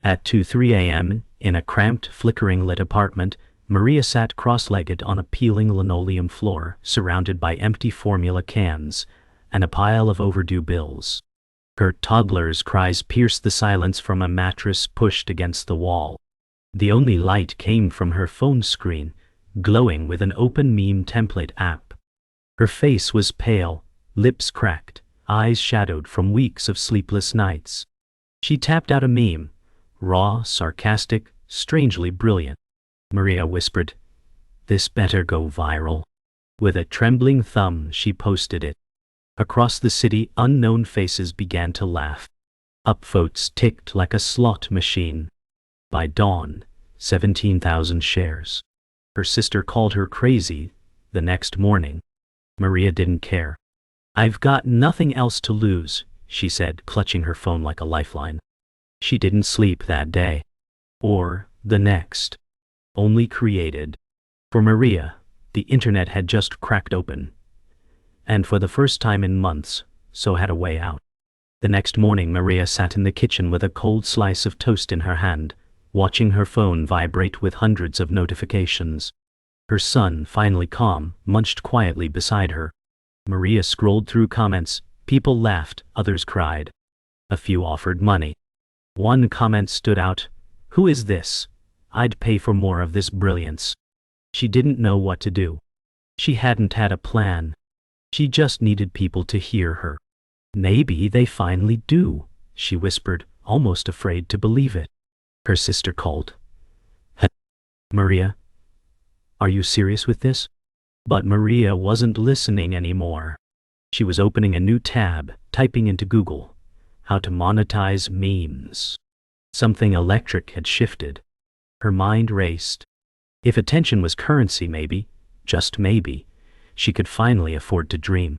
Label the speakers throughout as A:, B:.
A: At 2:03 a.m., in a cramped, flickering lit apartment, Maria sat cross-legged on a peeling linoleum floor, surrounded by empty formula cans and a pile of overdue bills. Her toddler's cries pierced the silence from a mattress pushed against the wall. The only light came from her phone screen, glowing with an open meme template app. Her face was pale, lips cracked, eyes shadowed from weeks of sleepless nights. She tapped out a meme, raw, sarcastic, strangely brilliant. Maria whispered, "This better go viral." With a trembling thumb, she posted it. Across the city, unknown faces began to laugh. Upvotes ticked like a slot machine. By dawn, 17,000 shares. Her sister called her crazy the next morning. Maria didn't care. "I've got nothing else to lose," she said, clutching her phone like a lifeline. She didn't sleep that day. Or the next. Only created. For Maria, the internet had just cracked open. And for the first time in months, so had a way out. The next morning, Maria sat in the kitchen with a cold slice of toast in her hand, watching her phone vibrate with hundreds of notifications. Her son, finally calm, munched quietly beside her. Maria scrolled through comments. People laughed, others cried. A few offered money. One comment stood out, "Who is this? I'd pay for more of this brilliance." She didn't know what to do. She hadn't had a plan. She just needed people to hear her. "Maybe they finally do," she whispered, almost afraid to believe it. Her sister called. "Maria, are you serious with this?" But Maria wasn't listening anymore. She was opening a new tab, typing into Google, "How to monetize memes." Something electric had shifted. Her mind raced. If attention was currency, maybe, just maybe, she could finally afford to dream.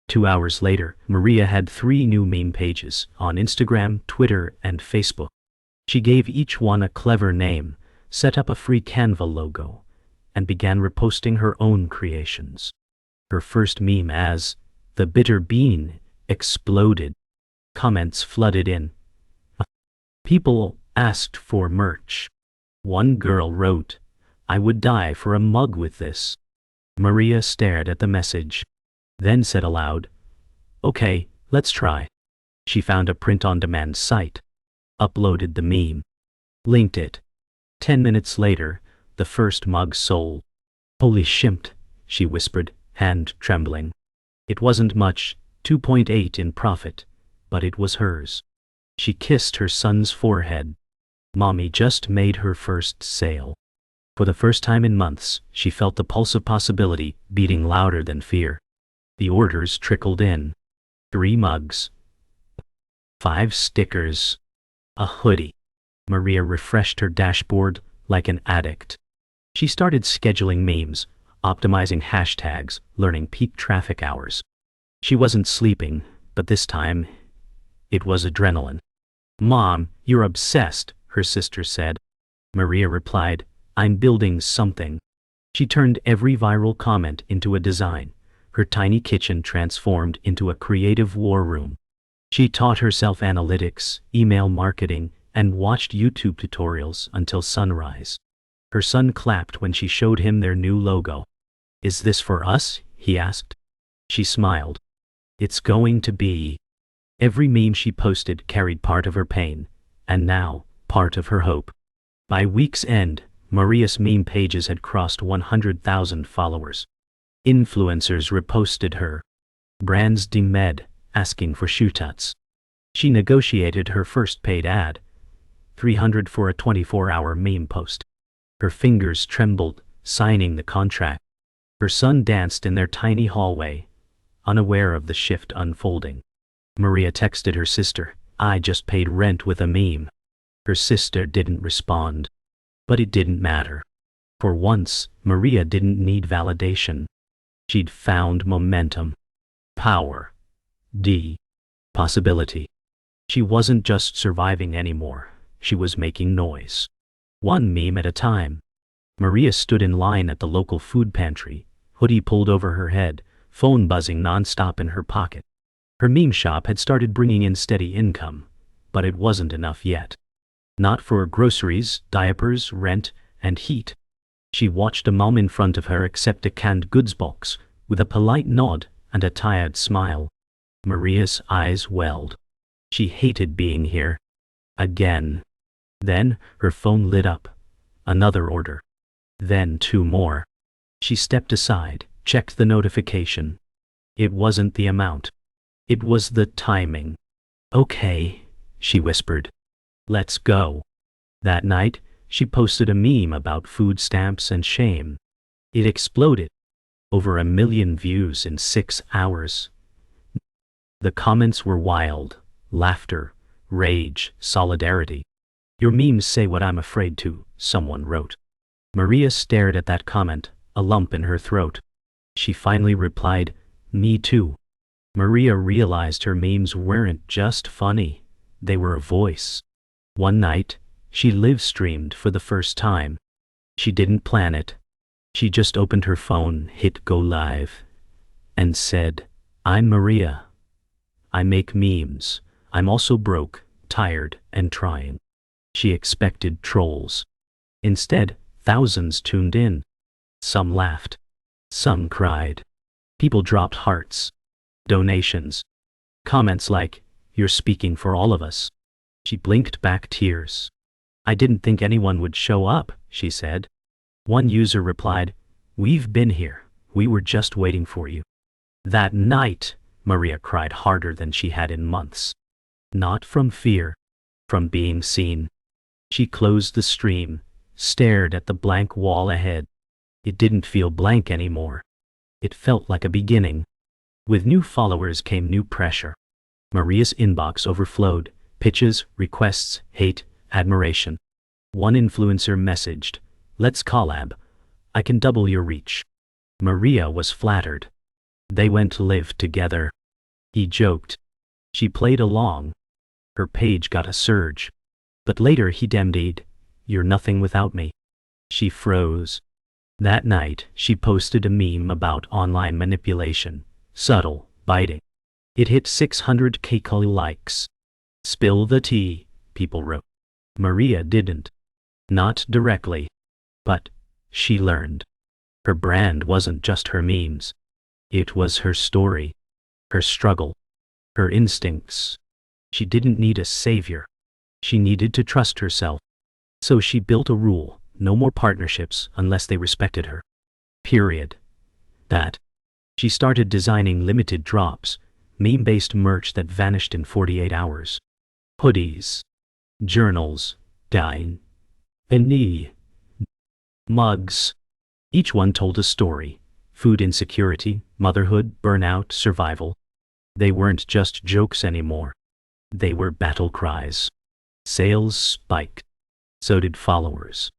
A: 2 hours later, Maria had 3 new meme pages on Instagram, Twitter, and Facebook. She gave each one a clever name, set up a free Canva logo, and began reposting her own creations. Her first meme, as "The Bitter Bean," exploded. Comments flooded in. People asked for merch. One girl wrote, "I would die for a mug with this." Maria stared at the message, then said aloud, "Okay, let's try." She found a print-on-demand site, uploaded the meme, linked it. 10 minutes later, the first mug sold. "Holy shit," she whispered, hand trembling. It wasn't much, 2.8 in profit, but it was hers. She kissed her son's forehead. Mommy just made her first sale. For the first time in months, she felt the pulse of possibility beating louder than fear. The orders trickled in. 3 mugs. 5 stickers. A hoodie. Maria refreshed her dashboard like an addict. She started scheduling memes, optimizing hashtags, learning peak traffic hours. She wasn't sleeping, but this time, it was adrenaline. "Mom, you're obsessed," her sister said. Maria replied, "I'm building something." She turned every viral comment into a design. Her tiny kitchen transformed into a creative war room. She taught herself analytics, email marketing, and watched YouTube tutorials until sunrise. Her son clapped when she showed him their new logo. "Is this for us?" he asked. She smiled. "It's going to be." Every meme she posted carried part of her pain, and now, part of her hope. By week's end, Maria's meme pages had crossed 100,000 followers. Influencers reposted her. Brands DM'd, asking for shootouts. She negotiated her first paid ad, $300 for a 24-hour meme post. Her fingers trembled, signing the contract. Her son danced in their tiny hallway, unaware of the shift unfolding. Maria texted her sister, "I just paid rent with a meme." Her sister didn't respond. But it didn't matter. For once, Maria didn't need validation. She'd found momentum. Power. Possibility. She wasn't just surviving anymore. She was making noise. 1 meme at a time. Maria stood in line at the local food pantry, hoodie pulled over her head, phone buzzing nonstop in her pocket. Her meme shop had started bringing in steady income, but it wasn't enough yet. Not for groceries, diapers, rent, and heat. She watched a mom in front of her accept a canned goods box, with a polite nod and a tired smile. Maria's eyes welled. She hated being here. Again. Then, her phone lit up. Another order. Then 2 more. She stepped aside, checked the notification. It wasn't the amount. It was the timing. "Okay," she whispered. "Let's go." That night, she posted a meme about food stamps and shame. It exploded. Over 1 million views in 6 hours. The comments were wild. Laughter, rage, solidarity. "Your memes say what I'm afraid to," someone wrote. Maria stared at that comment, a lump in her throat. She finally replied, "Me too." Maria realized her memes weren't just funny. They were a voice. One night, she live-streamed for the first time. She didn't plan it. She just opened her phone, hit go live, and said, "I'm Maria. I make memes. I'm also broke, tired, and trying." She expected trolls. Instead, thousands tuned in. Some laughed. Some cried. People dropped hearts. Donations. Comments like, "You're speaking for all of us." She blinked back tears. "I didn't think anyone would show up," she said. One user replied, "We've been here. We were just waiting for you." That night, Maria cried harder than she had in months. Not from fear, from being seen. She closed the stream, stared at the blank wall ahead. It didn't feel blank anymore. It felt like a beginning. With new followers came new pressure. Maria's inbox overflowed. Pitches, requests, hate, admiration. One influencer messaged, "Let's collab. I can double your reach." Maria was flattered. They went to live together. He joked. She played along. Her page got a surge. But later he DM'd, "You're nothing without me." She froze. That night, she posted a meme about online manipulation. Subtle, biting. It hit 600K likes. "Spill the tea," people wrote. Maria didn't. Not directly. But she learned. Her brand wasn't just her memes. It was her story. Her struggle. Her instincts. She didn't need a savior. She needed to trust herself. So she built a rule: no more partnerships unless they respected her. Period. She started designing limited drops, meme-based merch that vanished in 48 hours. Hoodies, journals, dine, and mugs. Each one told a story: food insecurity, motherhood, burnout, survival. They weren't just jokes anymore. They were battle cries. Sales spiked. So did followers.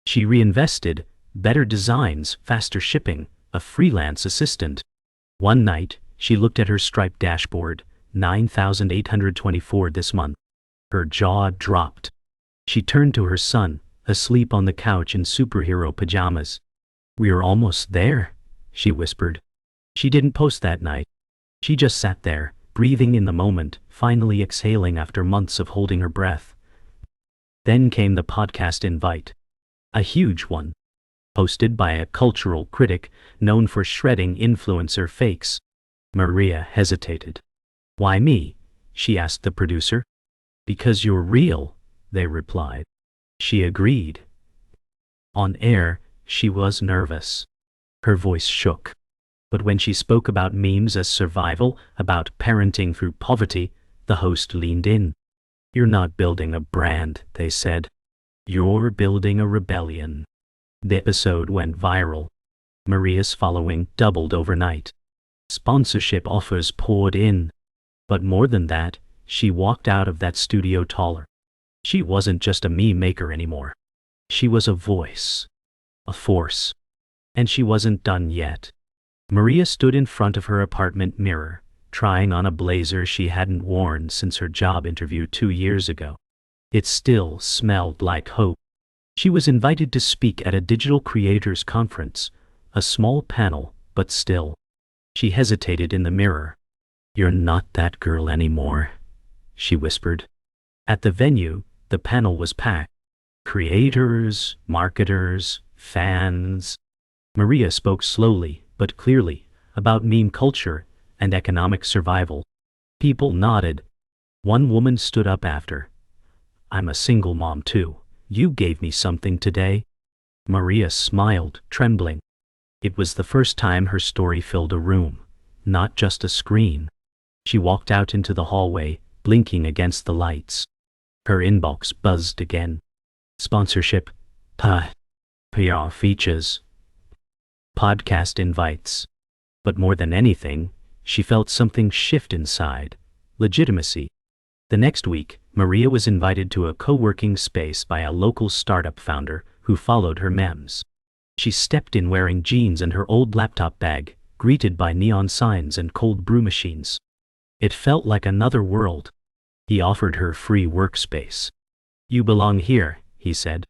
A: She reinvested: better designs, faster shipping, a freelance assistant. One night, she looked at her Stripe dashboard, 9,824 this month. Her jaw dropped. She turned to her son, asleep on the couch in superhero pajamas. "We're almost there," she whispered. She didn't post that night. She just sat there, breathing in the moment, finally exhaling after months of holding her breath. Then came the podcast invite. A huge one. Hosted by a cultural critic known for shredding influencer fakes. Maria hesitated. "Why me?" she asked the producer. "Because you're real," they replied. She agreed. On air, she was nervous. Her voice shook. But when she spoke about memes as survival, about parenting through poverty, the host leaned in. "You're not building a brand," they said. "You're building a rebellion." The episode went viral. Maria's following doubled overnight. Sponsorship offers poured in. But more than that, she walked out of that studio taller. She wasn't just a meme maker anymore. She was a voice. A force. And she wasn't done yet. Maria stood in front of her apartment mirror, trying on a blazer she hadn't worn since her job interview 2 years ago. It still smelled like hope. She was invited to speak at a digital creators conference, a small panel, but still. She hesitated in the mirror. "You're not that girl anymore," she whispered. At the venue, The panel was packed. Creators, marketers, fans. Maria spoke slowly but clearly about meme culture and economic survival. People nodded. One woman stood up after. "I'm a single mom too. You gave me something today." Maria smiled, trembling. It was the first time her story filled a room, not just a screen. She walked out into the hallway, blinking against the lights. Her inbox buzzed again. Sponsorship, PR features, podcast invites. But more than anything, she felt something shift inside. Legitimacy. The next week, Maria was invited to a co-working space by a local startup founder who followed her memes. She stepped in wearing jeans and her old laptop bag, greeted by neon signs and cold brew machines. It felt like another world. He offered her free workspace. "You belong here," he said.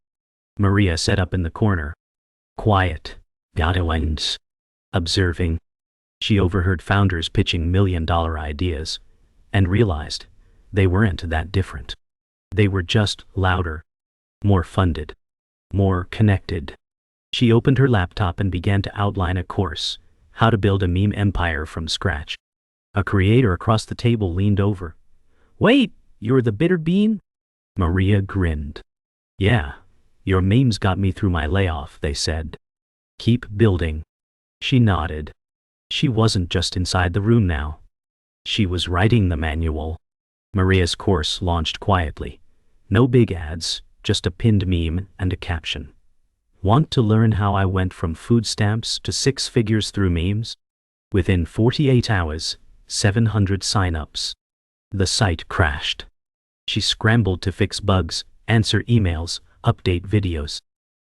A: Maria sat up in the corner. Quiet. Gotta wins. Observing. She overheard founders pitching million-dollar ideas, and realized they weren't that different. They were just louder, more funded, more connected. She opened her laptop and began to outline a course, how to build a meme empire from scratch. A creator across the table leaned over. "Wait, you're the bitter bean?" Maria grinned. "Yeah, your memes got me through my layoff," they said. "Keep building." She nodded. She wasn't just inside the room now. She was writing the manual. Maria's course launched quietly. No big ads, just a pinned meme and a caption. "Want to learn how I went from food stamps to 6 figures through memes?" Within 48 hours, 700 sign-ups. The site crashed. She scrambled to fix bugs, answer emails, update videos.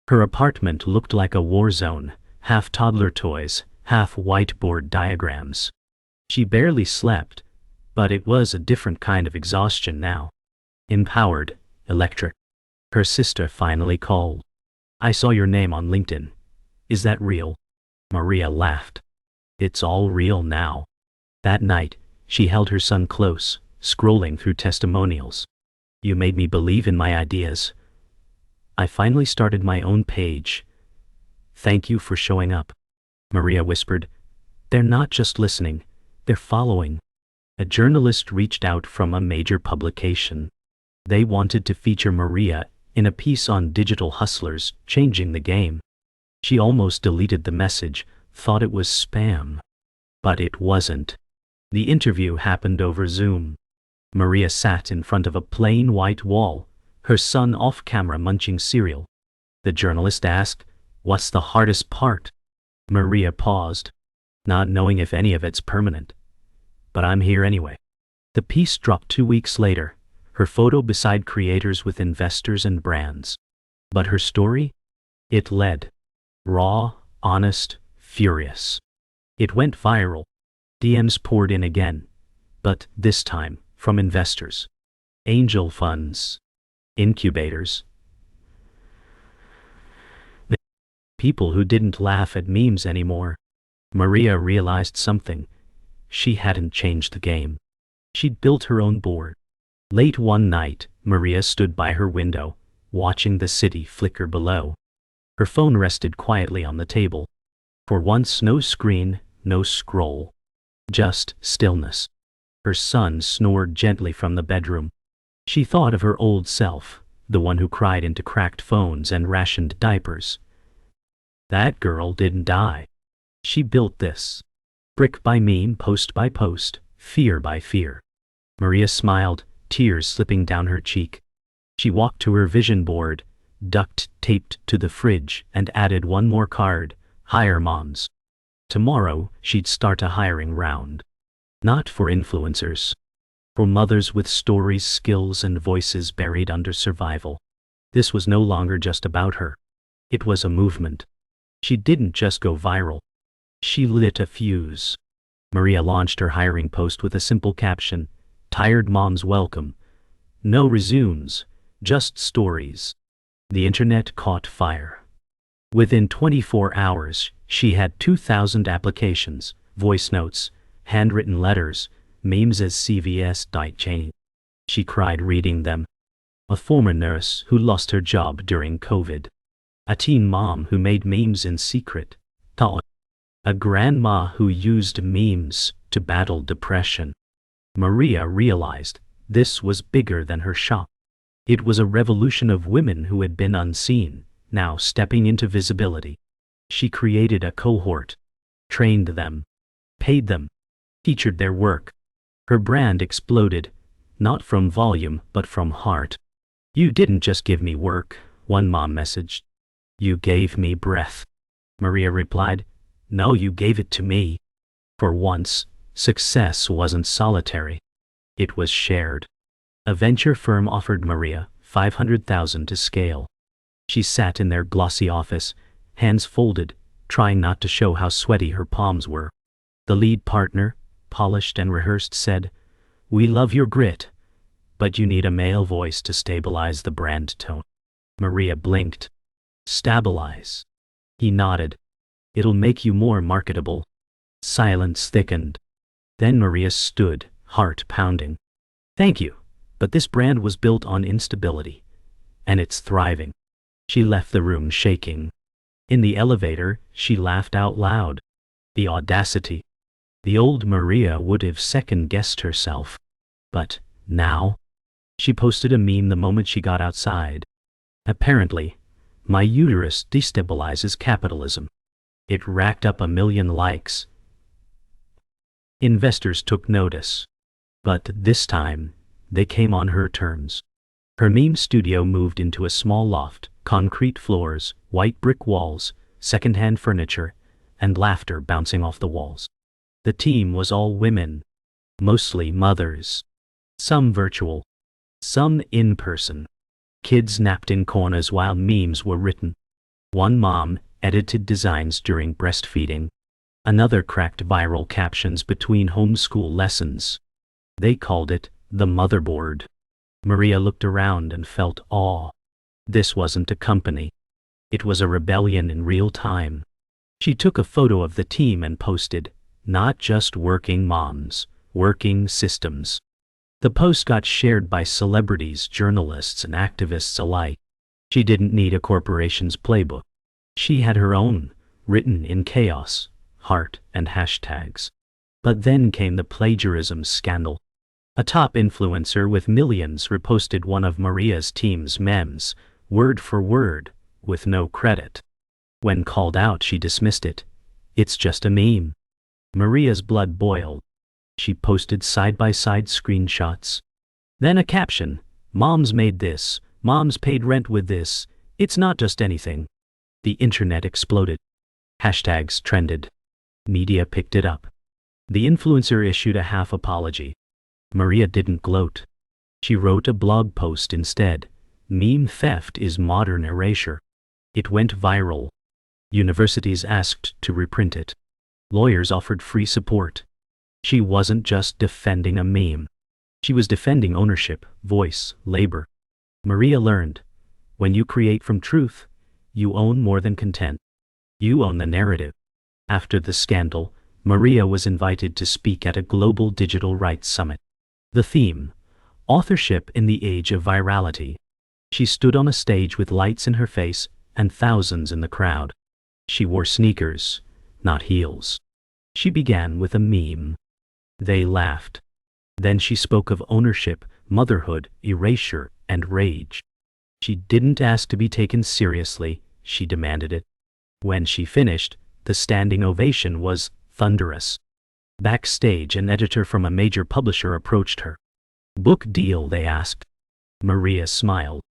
A: Her apartment looked like a war zone, half toddler toys, half whiteboard diagrams. She barely slept, but it was a different kind of exhaustion now. Empowered, electric. Her sister finally called. "I saw your name on LinkedIn. Is that real?" Maria laughed. "It's all real now." That night, she held her son close, scrolling through testimonials. "You made me believe in my ideas. I finally started my own page. Thank you for showing up." Maria whispered. "They're not just listening, they're following." A journalist reached out from a major publication. They wanted to feature Maria in a piece on digital hustlers changing the game. She almost deleted the message, thought it was spam. But it wasn't. The interview happened over Zoom. Maria sat in front of a plain white wall, her son off camera munching cereal. The journalist asked, "What's the hardest part?" Maria paused, not knowing if any of it's permanent. "But I'm here anyway." The piece dropped 2 weeks later, her photo beside creators with investors and brands. But her story? It led. Raw, honest, furious. It went viral. DMs poured in again, but this time from investors, angel funds, incubators. People who didn't laugh at memes anymore. Maria realized something. She hadn't changed the game. She'd built her own board. Late one night, Maria stood by her window, watching the city flicker below. Her phone rested quietly on the table. For once, no screen, no scroll. Just stillness. Her son snored gently from the bedroom. She thought of her old self, the one who cried into cracked phones and rationed diapers. That girl didn't die. She built this. Brick by meme, post by post, fear by fear. Maria smiled, tears slipping down her cheek. She walked to her vision board, duct taped to the fridge, and added one more card: hire moms. Tomorrow, she'd start a hiring round. Not for influencers. For mothers with stories, skills, and voices buried under survival. This was no longer just about her. It was a movement. She didn't just go viral. She lit a fuse. Maria launched her hiring post with a simple caption: "Tired moms welcome. No resumes, just stories." The internet caught fire. Within 24 hours, she had 2,000 applications, voice notes, handwritten letters, memes as CVS diet chain. She cried reading them. A former nurse who lost her job during COVID. A teen mom who made memes in secret. A grandma who used memes to battle depression. Maria realized this was bigger than her shop. It was a revolution of women who had been unseen, now stepping into visibility. She created a cohort, trained them, paid them, featured their work. Her brand exploded, not from volume but from heart. "You didn't just give me work," one mom messaged. "You gave me breath." Maria replied, "No, you gave it to me." For once, success wasn't solitary. It was shared. A venture firm offered Maria $500,000 to scale. She sat in their glossy office, hands folded, trying not to show how sweaty her palms were. The lead partner, polished and rehearsed, said, "We love your grit, but you need a male voice to stabilize the brand tone." Maria blinked. "Stabilize?" He nodded. "It'll make you more marketable." Silence thickened. Then Maria stood, heart pounding. "Thank you, but this brand was built on instability, and it's thriving." She left the room shaking. In the elevator, she laughed out loud. The audacity. The old Maria would have second-guessed herself. But now? She posted a meme the moment she got outside. "Apparently, my uterus destabilizes capitalism." It racked up 1 million likes. Investors took notice. But this time, they came on her terms. Her meme studio moved into a small loft, concrete floors, white brick walls, second-hand furniture, and laughter bouncing off the walls. The team was all women, mostly mothers. Some virtual, some in person. Kids napped in corners while memes were written. One mom edited designs during breastfeeding. Another cracked viral captions between homeschool lessons. They called it the motherboard. Maria looked around and felt awe. This wasn't a company. It was a rebellion in real time. She took a photo of the team and posted, "Not just working moms, working systems." The post got shared by celebrities, journalists, and activists alike. She didn't need a corporation's playbook. She had her own, written in chaos, heart, and hashtags. But then came the plagiarism scandal. A top influencer with millions reposted one of Maria's team's memes, word for word, with no credit. When called out, she dismissed it. "It's just a meme." Maria's blood boiled. She posted side-by-side screenshots. Then a caption, "Moms made this, moms paid rent with this, it's not just anything." The internet exploded. Hashtags trended. Media picked it up. The influencer issued a half apology. Maria didn't gloat. She wrote a blog post instead. "Meme theft is modern erasure." It went viral. Universities asked to reprint it. Lawyers offered free support. She wasn't just defending a meme. She was defending ownership, voice, labor. Maria learned, when you create from truth, you own more than content. You own the narrative. After the scandal, Maria was invited to speak at a global digital rights summit. The theme, authorship in the age of virality. She stood on a stage with lights in her face and thousands in the crowd. She wore sneakers, not heels. She began with a meme. They laughed. Then she spoke of ownership, motherhood, erasure, and rage. She didn't ask to be taken seriously, she demanded it. When she finished, the standing ovation was thunderous. Backstage, an editor from a major publisher approached her. "Book deal?" they asked. Maria smiled.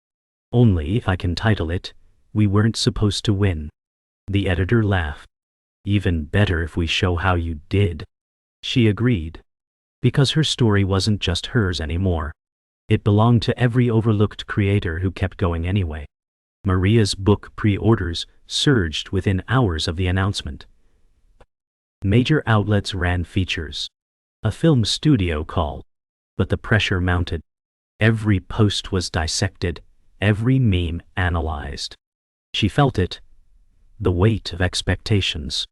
A: "Only if I can title it, 'We Weren't Supposed to Win.'" The editor laughed. "Even better if we show how you did." She agreed. Because her story wasn't just hers anymore. It belonged to every overlooked creator who kept going anyway. Maria's book pre-orders surged within hours of the announcement. Major outlets ran features. A film studio called. But the pressure mounted. Every post was dissected, every meme analyzed. She felt it. The weight of expectations.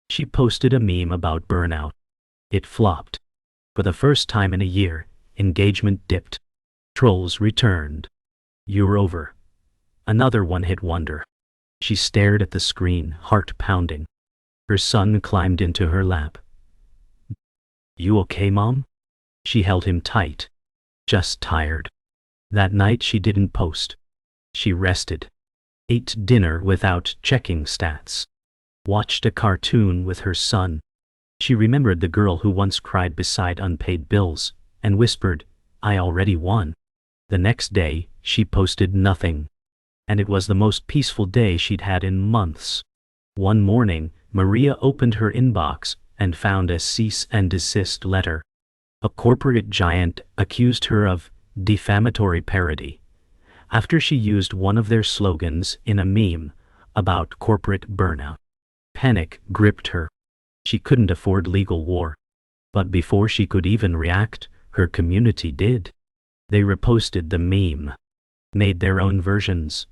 A: She posted a meme about burnout. It flopped. For the first time in a year, engagement dipped. Trolls returned. You're over. Another one-hit wonder. She stared at the screen, heart pounding. Her son climbed into her lap. You okay, Mom? She held him tight. Just tired. That night she didn't post. She rested. Ate dinner without checking stats. Watched a cartoon with her son. She remembered the girl who once cried beside unpaid bills, and whispered, I already won. The next day, she posted nothing. And it was the most peaceful day she'd had in months. One morning, Maria opened her inbox and found a cease and desist letter. A corporate giant accused her of defamatory parody after she used one of their slogans in a meme about corporate burnout. Panic gripped her. She couldn't afford legal war. But before she could even react, her community did. They reposted the meme, made their own versions.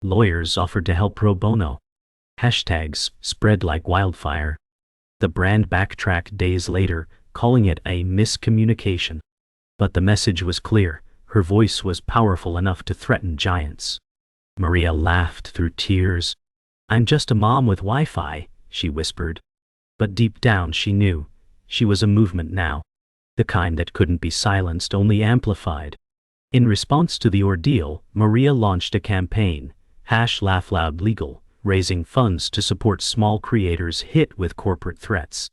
A: Lawyers offered to help pro bono. Hashtags spread like wildfire. The brand backtracked days later, calling it a miscommunication. But the message was clear. Her voice was powerful enough to threaten giants. Maria laughed through tears. I'm just a mom with Wi-Fi, she whispered. But deep down she knew. She was a movement now. The kind that couldn't be silenced, only amplified. In response to the ordeal, Maria launched a campaign, #LaughLoudLegal, raising funds to support small creators hit with corporate threats.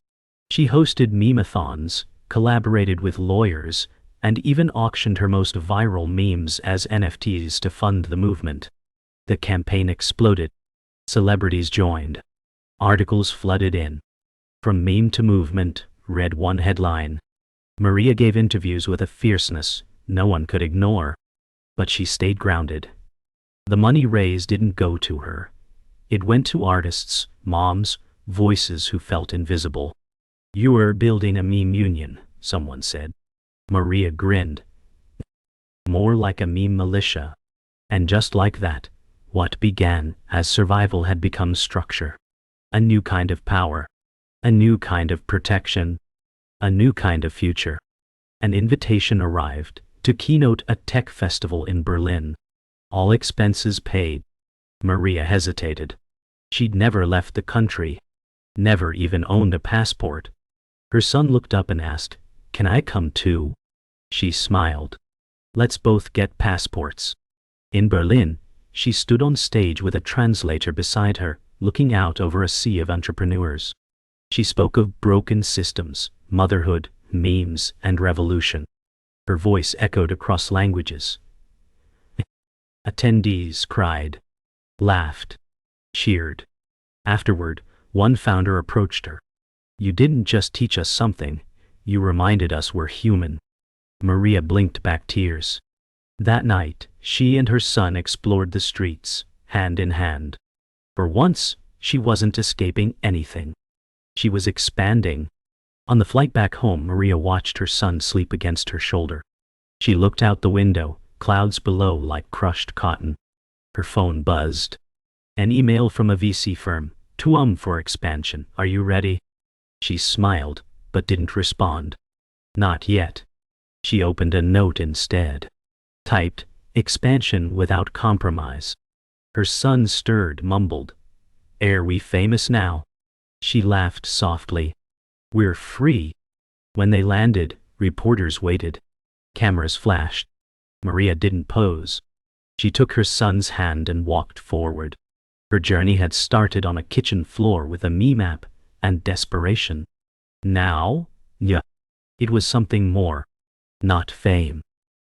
A: She hosted meme-a-thons, collaborated with lawyers, and even auctioned her most viral memes as NFTs to fund the movement. The campaign exploded. Celebrities joined. Articles flooded in. From meme to movement, read one headline. Maria gave interviews with a fierceness no one could ignore. But she stayed grounded. The money raised didn't go to her. It went to artists, moms, voices who felt invisible. You were building a meme union, someone said. Maria grinned. More like a meme militia. And just like that, what began as survival had become structure. A new kind of power. A new kind of protection. A new kind of future. An invitation arrived to keynote a tech festival in Berlin. All expenses paid. Maria hesitated. She'd never left the country. Never even owned a passport. Her son looked up and asked, Can I come too? She smiled. Let's both get passports. In Berlin, she stood on stage with a translator beside her, looking out over a sea of entrepreneurs. She spoke of broken systems, motherhood, memes, and revolution. Her voice echoed across languages. Attendees cried, laughed, cheered. Afterward, one founder approached her. You didn't just teach us something, you reminded us we're human. Maria blinked back tears. That night, she and her son explored the streets, hand in hand. For once, she wasn't escaping anything. She was expanding. On the flight back home, Maria watched her son sleep against her shoulder. She looked out the window, clouds below like crushed cotton. Her phone buzzed. An email from a VC firm. For expansion. Are you ready? She smiled, but didn't respond. Not yet. She opened a note instead. Typed, expansion without compromise. Her son stirred, mumbled. Are we famous now? She laughed softly. We're free. When they landed, reporters waited. Cameras flashed. Maria didn't pose. She took her son's hand and walked forward. Her journey had started on a kitchen floor with a meme app and desperation. Now, yeah, it was something more. Not fame.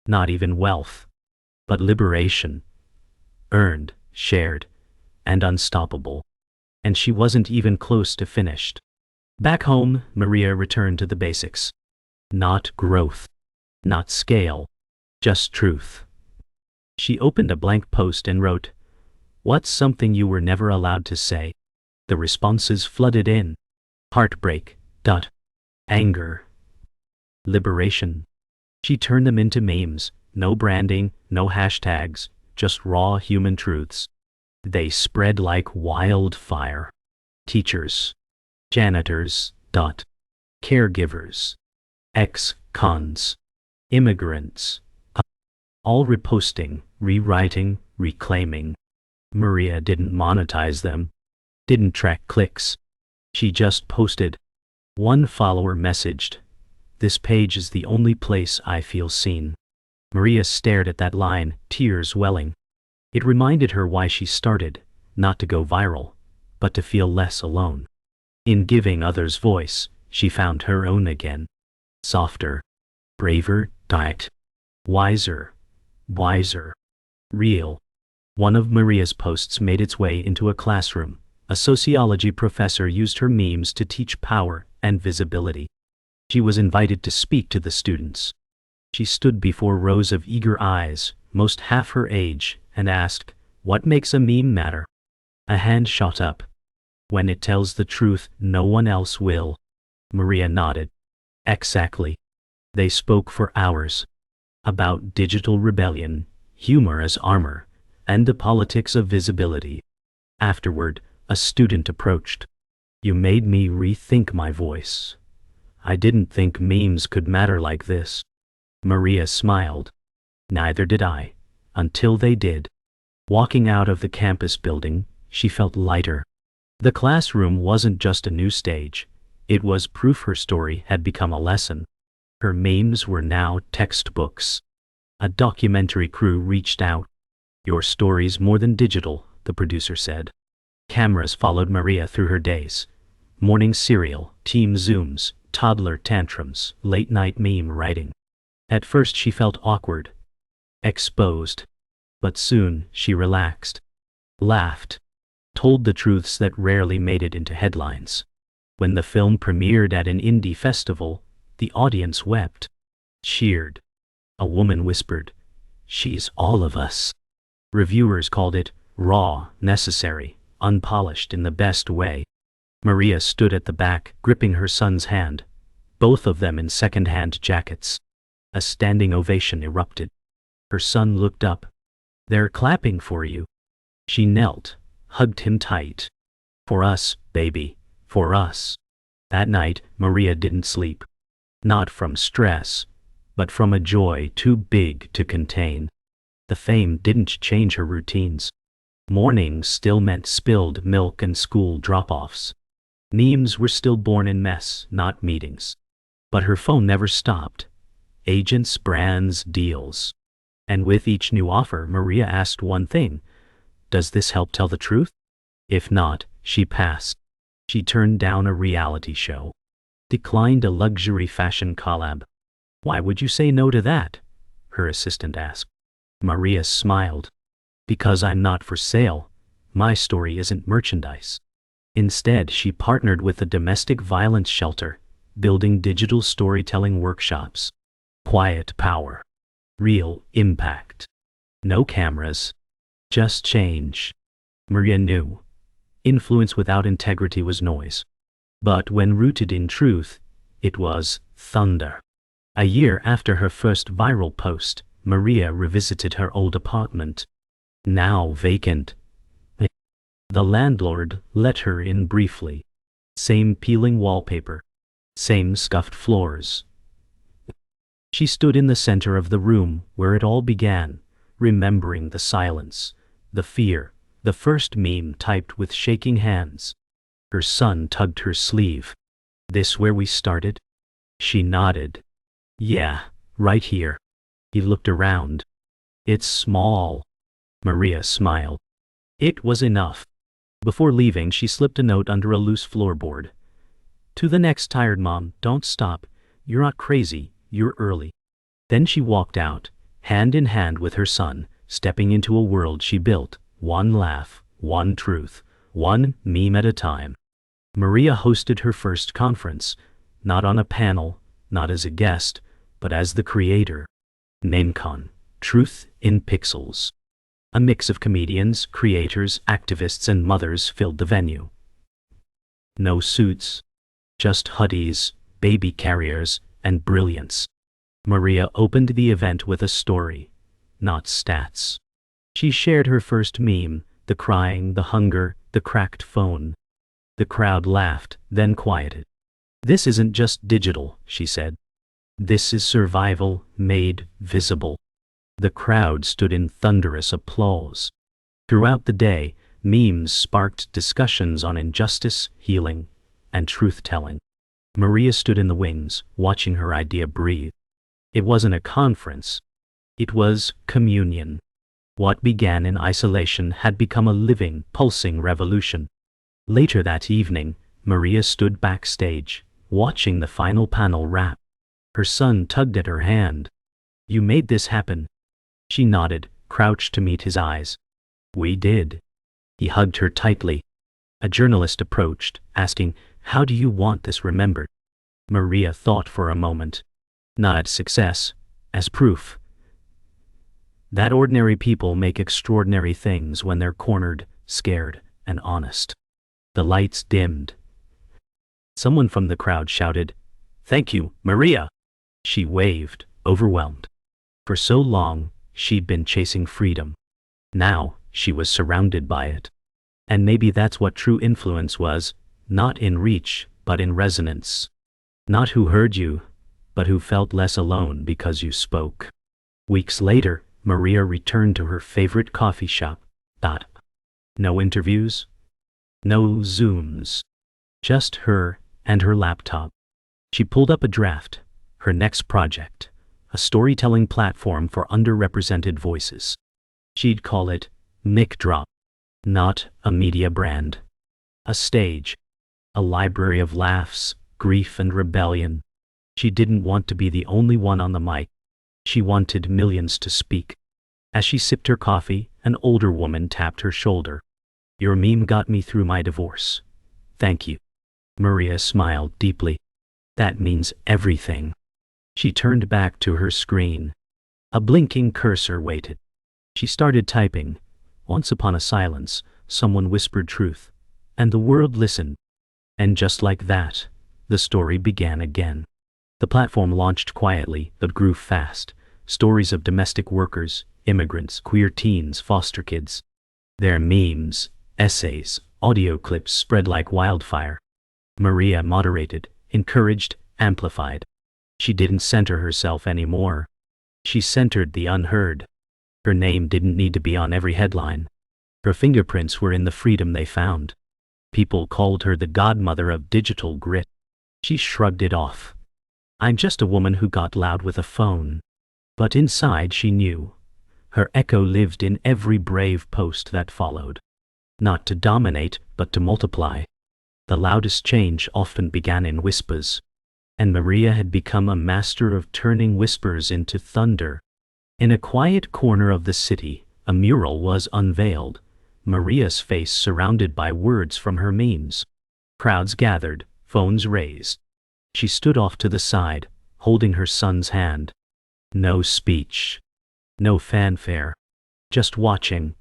A: Not even wealth. But liberation. Earned, shared, and unstoppable. And she wasn't even close to finished. Back home, Maria returned to the basics. Not growth. Not scale. Just truth. She opened a blank post and wrote, What's something you were never allowed to say? The responses flooded in. Heartbreak. Anger. Liberation. She turned them into memes. No branding, no hashtags, just raw human truths. They spread like wildfire. Teachers. Janitors. Caregivers. Ex-cons. Immigrants. all reposting, rewriting, reclaiming. Maria didn't monetize them, didn't track clicks. She just posted. One follower messaged, "This page is the only place I feel seen." Maria stared at that line, tears welling. It reminded her why she started, not to go viral, but to feel less alone. In giving others voice, she found her own again. Softer, braver, diet, wiser, real. One of Maria's posts made its way into a classroom. A sociology professor used her memes to teach power and visibility. She was invited to speak to the students. She stood before rows of eager eyes, most half her age, and asked, "What makes a meme matter?" A hand shot up. "When it tells the truth, no one else will." Maria nodded. Exactly. They spoke for hours. About digital rebellion, humor as armor, and the politics of visibility. Afterward, a student approached. "You made me rethink my voice. I didn't think memes could matter like this." Maria smiled. Neither did I, until they did. Walking out of the campus building, she felt lighter. The classroom wasn't just a new stage. It was proof her story had become a lesson. Her memes were now textbooks. A documentary crew reached out. "Your story's more than digital," the producer said. Cameras followed Maria through her days. Morning cereal, team Zooms, toddler tantrums, late-night meme writing. At first she felt awkward, exposed. But soon she relaxed, laughed, told the truths that rarely made it into headlines. When the film premiered at an indie festival, the audience wept, cheered. A woman whispered, "She's all of us." Reviewers called it raw, necessary, unpolished in the best way. Maria stood at the back, gripping her son's hand, both of them in second-hand jackets. A standing ovation erupted. Her son looked up. "They're clapping for you." She knelt, hugged him tight. "For us, baby, for us." That night, Maria didn't sleep. Not from stress, but from a joy too big to contain. The fame didn't change her routines. Mornings still meant spilled milk and school drop-offs. Memes were still born in mess, not meetings. But her phone never stopped. Agents, brands, deals. And with each new offer, Maria asked one thing: does this help tell the truth? If not, she passed. She turned down a reality show. Declined a luxury fashion collab. "Why would you say no to that?" her assistant asked. Maria smiled. "Because I'm not for sale. My story isn't merchandise." Instead, she partnered with a domestic violence shelter, building digital storytelling workshops. Quiet power. Real impact. No cameras. Just change. Maria knew. Influence without integrity was noise. But when rooted in truth, it was thunder. A year after her first viral post, Maria revisited her old apartment. Now vacant. The landlord let her in briefly. Same peeling wallpaper. Same scuffed floors. She stood in the center of the room where it all began, remembering the silence, the fear, the first meme typed with shaking hands. Her son tugged her sleeve. "This where we started?" She nodded. "Yeah, right here." He looked around. "It's small." Maria smiled. It was enough. Before leaving, she slipped a note under a loose floorboard. "To the next tired mom, don't stop. You're not crazy, you're early." Then she walked out, hand in hand with her son, stepping into a world she built, one laugh, one truth, one meme at a time. Maria hosted her first conference, not on a panel, not as a guest, but as the creator. NameCon, Truth in Pixels. A mix of comedians, creators, activists, and mothers filled the venue. No suits, just hoodies, baby carriers, and brilliance. Maria opened the event with a story, not stats. She shared her first meme, the crying, the hunger, the cracked phone. The crowd laughed, then quieted. "This isn't just digital," she said. "This is survival made visible." The crowd stood in thunderous applause. Throughout the day, memes sparked discussions on injustice, healing, and truth-telling. Maria stood in the wings, watching her idea breathe. It wasn't a conference. It was communion. What began in isolation had become a living, pulsing revolution. Later that evening, Maria stood backstage, watching the final panel wrap. Her son tugged at her hand. "You made this happen." She nodded, crouched to meet his eyes. "We did." He hugged her tightly. A journalist approached, asking, "How do you want this remembered?" Maria thought for a moment. Not as success, as proof that ordinary people make extraordinary things when they're cornered, scared, and honest. The lights dimmed. Someone from the crowd shouted, "Thank you, Maria." She waved, overwhelmed. For so long, she'd been chasing freedom. Now, she was surrounded by it. And maybe that's what true influence was, not in reach, but in resonance. Not who heard you, but who felt less alone because you spoke. Weeks later, Maria returned to her favorite coffee shop. No interviews, no Zooms, just her and her laptop. She pulled up a draft, her next project, a storytelling platform for underrepresented voices. She'd call it Mic Drop, not a media brand. A stage, a library of laughs, grief and rebellion. She didn't want to be the only one on the mic. She wanted millions to speak. As she sipped her coffee, an older woman tapped her shoulder. "Your meme got me through my divorce. Thank you." Maria smiled deeply. "That means everything." She turned back to her screen. A blinking cursor waited. She started typing. Once upon a silence, someone whispered truth, and the world listened. And just like that, the story began again. The platform launched quietly, but grew fast. Stories of domestic workers, immigrants, queer teens, foster kids. Their memes, essays, audio clips spread like wildfire. Maria moderated, encouraged, amplified. She didn't center herself anymore. She centered the unheard. Her name didn't need to be on every headline. Her fingerprints were in the freedom they found. People called her the godmother of digital grit. She shrugged it off. "I'm just a woman who got loud with a phone." But inside she knew. Her echo lived in every brave post that followed. Not to dominate, but to multiply. The loudest change often began in whispers. And Maria had become a master of turning whispers into thunder. In a quiet corner of the city, a mural was unveiled. Maria's face surrounded by words from her memes. Crowds gathered, phones raised. She stood off to the side, holding her son's hand. No speech. No fanfare. Just watching.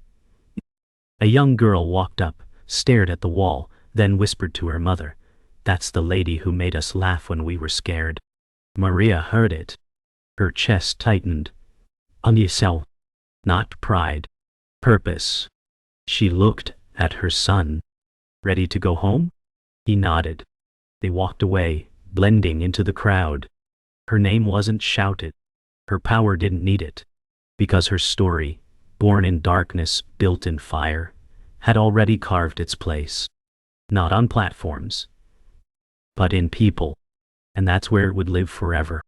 A: A young girl walked up, stared at the wall, then whispered to her mother, "That's the lady who made us laugh when we were scared." Maria heard it. Her chest tightened. On yourself. Not pride. Purpose. She looked at her son. "Ready to go home?" He nodded. They walked away, blending into the crowd. Her name wasn't shouted. Her power didn't need it. Because her story, born in darkness, built in fire, had already carved its place. Not on platforms, but in people. And that's where it would live forever.